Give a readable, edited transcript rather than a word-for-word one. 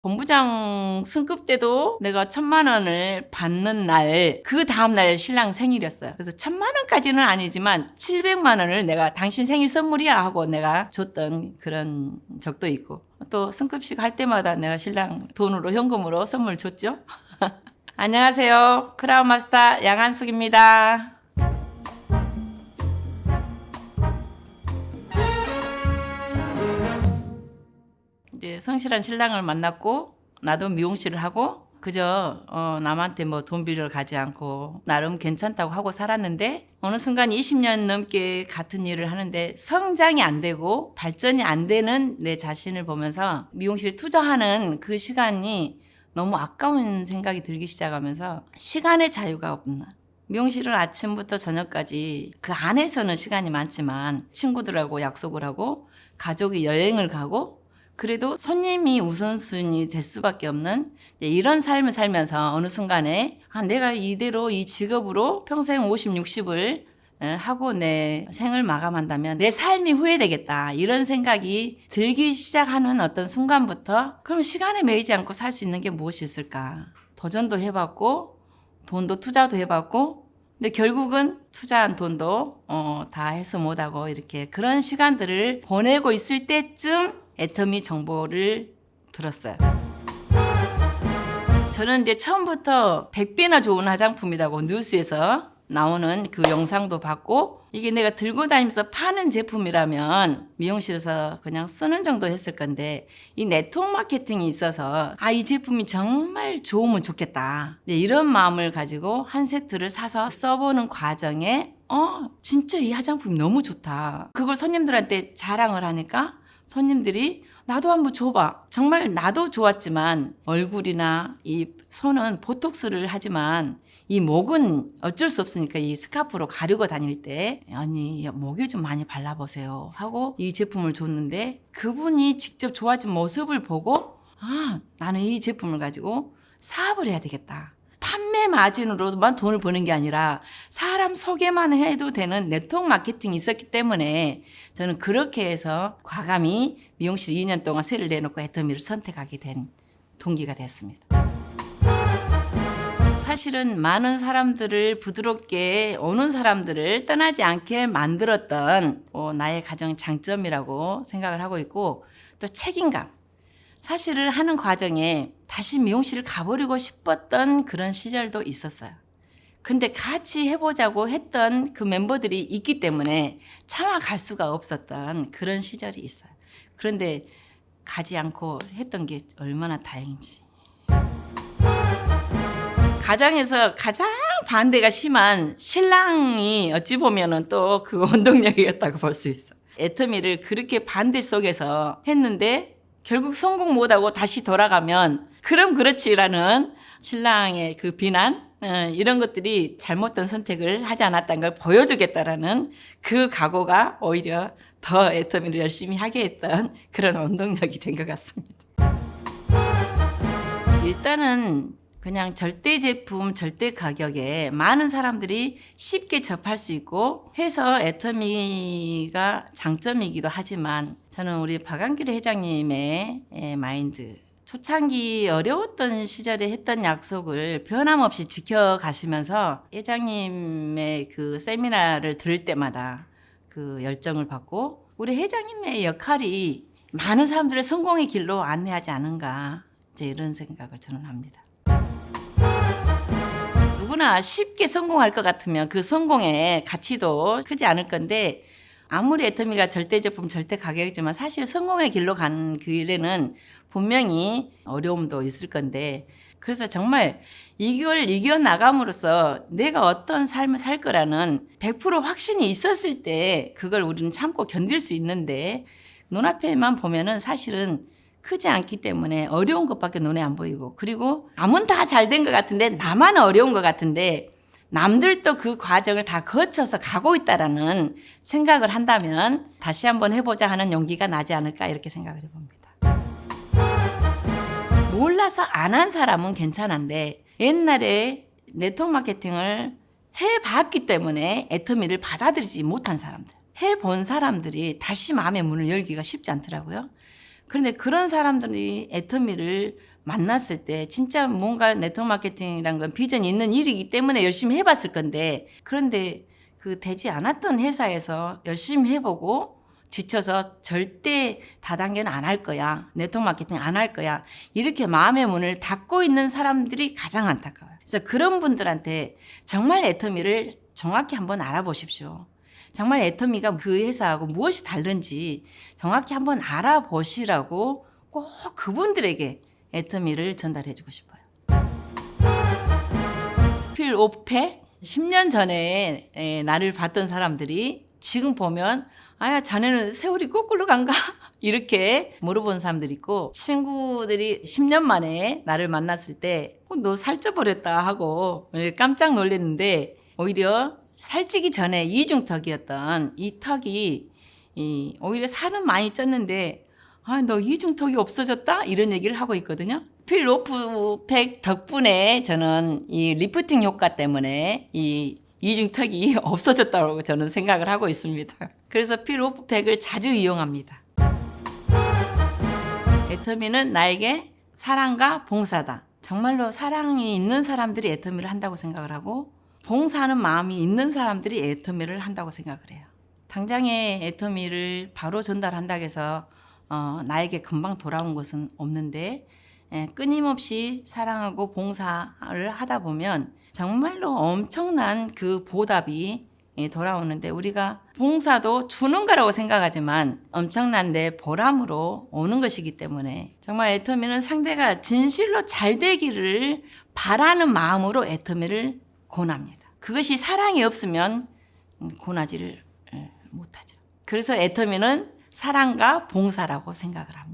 본부장 승급 때도 내가 1,000,000원을 받는 날, 그 다음날 신랑 생일이었어요. 그래서 1,000,000원까지는 아니지만 700만 원을 내가 당신 생일 선물이야 하고 내가 줬던 그런 적도 있고, 또 승급식 할 때마다 내가 신랑 돈으로 현금으로 선물 줬죠. 안녕하세요. 크라운 마스터 양한숙입니다. 이제 성실한 신랑을 만났고, 나도 미용실을 하고, 그저 남한테 뭐 돈 빌려 가지 않고 나름 괜찮다고 하고 살았는데, 어느 순간 20년 넘게 같은 일을 하는데 성장이 안 되고 발전이 안 되는 내 자신을 보면서 미용실에 투자하는 그 시간이 너무 아까운 생각이 들기 시작하면서 시간의 자유가 없나. 미용실은 아침부터 저녁까지, 그 안에서는 시간이 많지만 친구들하고 약속을 하고 가족이 여행을 가고, 그래도 손님이 우선순위 될 수밖에 없는 이런 삶을 살면서 어느 순간에 내가 이대로 이 직업으로 평생 50, 60을 하고 내 생을 마감한다면 내 삶이 후회되겠다, 이런 생각이 들기 시작하는 어떤 순간부터, 그럼 시간에 매이지 않고 살 수 있는 게 무엇이 있을까. 도전도 해봤고 돈도 투자도 해봤고, 근데 결국은 투자한 돈도 다 해소 못하고 이렇게 그런 시간들을 보내고 있을 때쯤 애터미 정보를 들었어요. 저는 이제 처음부터 100배나 좋은 화장품이라고 뉴스에서 나오는 그 영상도 봤고, 이게 내가 들고 다니면서 파는 제품이라면 미용실에서 그냥 쓰는 정도 했을 건데, 이 네트워크 마케팅이 있어서 이 제품이 정말 좋으면 좋겠다, 이런 마음을 가지고 한 세트를 사서 써보는 과정에 진짜 이 화장품이 너무 좋다, 그걸 손님들한테 자랑을 하니까 손님들이 나도 한번 줘봐. 정말 나도 좋았지만 얼굴이나 이 손은 보톡스를 하지만 이 목은 어쩔 수 없으니까 이 스카프로 가르고 다닐 때, 아니 목에 좀 많이 발라보세요 하고 이 제품을 줬는데, 그분이 직접 좋아진 모습을 보고 나는 이 제품을 가지고 사업을 해야 되겠다. 판매 마진으로만 돈을 버는 게 아니라 사람 소개만 해도 되는 네트워크 마케팅이 있었기 때문에 저는 그렇게 해서 과감히 미용실 2년 동안 세를 내놓고 애터미를 선택하게 된 동기가 됐습니다. 사실은 많은 사람들을 부드럽게 오는 사람들을 떠나지 않게 만들었던 나의 가장 장점이라고 생각을 하고 있고, 또 책임감. 사실은 하는 과정에 다시 미용실을 가버리고 싶었던 그런 시절도 있었어요. 근데 같이 해보자고 했던 그 멤버들이 있기 때문에 차마 갈 수가 없었던 그런 시절이 있어요. 그런데 가지 않고 했던 게 얼마나 다행인지. 가장에서 가장 반대가 심한 신랑이 어찌 보면은 또 그 원동력이었다고 볼 수 있어. 애터미를 그렇게 반대 속에서 했는데 결국 성공 못하고 다시 돌아가면 그럼 그렇지라는 신랑의 그 비난, 이런 것들이 잘못된 선택을 하지 않았다는 걸 보여주겠다라는 그 각오가 오히려 더 애터미를 열심히 하게 했던 그런 원동력이 된 것 같습니다. 일단은 그냥 절대 제품, 절대 가격에 많은 사람들이 쉽게 접할 수 있고 해서 애터미가 장점이기도 하지만, 저는 우리 박한길 회장님의 마인드, 초창기 어려웠던 시절에 했던 약속을 변함없이 지켜가시면서 회장님의 그 세미나를 들을 때마다 그 열정을 받고, 우리 회장님의 역할이 많은 사람들의 성공의 길로 안내하지 않은가, 이제 이런 생각을 저는 합니다. 누구나 쉽게 성공할 것 같으면 그 성공의 가치도 크지 않을 건데, 아무리 애터미가 절대 제품, 절대 가격이지만 사실 성공의 길로 간 길에는 분명히 어려움도 있을 건데, 그래서 정말 이걸 이겨나감으로써 내가 어떤 삶을 살 거라는 100% 확신이 있었을 때 그걸 우리는 참고 견딜 수 있는데, 눈앞에만 보면은 사실은 크지 않기 때문에 어려운 것밖에 눈에 안 보이고, 그리고 남은 다 잘 된 것 같은데 나만 어려운 것 같은데 남들도 그 과정을 다 거쳐서 가고 있다라는 생각을 한다면 다시 한번 해보자 하는 용기가 나지 않을까, 이렇게 생각을 해봅니다. 몰라서 안 한 사람은 괜찮은데, 옛날에 네트워크 마케팅을 해봤기 때문에 애터미를 받아들이지 못한 사람들, 해본 사람들이 다시 마음의 문을 열기가 쉽지 않더라고요. 그런데 그런 사람들이 애터미를 만났을 때 진짜 뭔가 네트워크 마케팅이란 건 비전이 있는 일이기 때문에 열심히 해봤을 건데, 그런데 그 되지 않았던 회사에서 열심히 해보고 지쳐서 절대 다단계는 안 할 거야, 네트워크 마케팅 안 할 거야, 이렇게 마음의 문을 닫고 있는 사람들이 가장 안타까워요. 그래서 그런 분들한테 정말 애터미를 정확히 한번 알아보십시오. 정말 애터미가 그 회사하고 무엇이 다른지 정확히 한번 알아보시라고 꼭 그분들에게 애터미를 전달해 주고 싶어요. 필 오펙 10년 전에 나를 봤던 사람들이 지금 보면 아야 자네는 세월이 거꾸로 간가? 이렇게 물어본 사람들이 있고, 친구들이 10년 만에 나를 만났을 때 너 살쪄버렸다 하고 깜짝 놀랐는데, 오히려 살찌기 전에 이중턱이었던 이 턱이 오히려 살은 많이 쪘는데 너 이중턱이 없어졌다? 이런 얘기를 하고 있거든요. 필 오펙 덕분에 저는 이 리프팅 효과 때문에 이 이중턱이 없어졌다고 저는 생각을 하고 있습니다. 그래서 필 오펙을 자주 이용합니다. 애터미는 나에게 사랑과 봉사다. 정말로 사랑이 있는 사람들이 애터미를 한다고 생각을 하고, 봉사하는 마음이 있는 사람들이 애터미를 한다고 생각을 해요. 당장에 애터미를 바로 전달한다고 해서 나에게 금방 돌아온 것은 없는데, 끊임없이 사랑하고 봉사를 하다 보면 정말로 엄청난 그 보답이 돌아오는데, 우리가 봉사도 주는 거라고 생각하지만 엄청난 내 보람으로 오는 것이기 때문에 정말 애터미는 상대가 진실로 잘 되기를 바라는 마음으로 애터미를 권합니다. 그것이 사랑이 없으면 권하지를 못하죠. 그래서 애터미는 사랑과 봉사라고 생각을 합니다.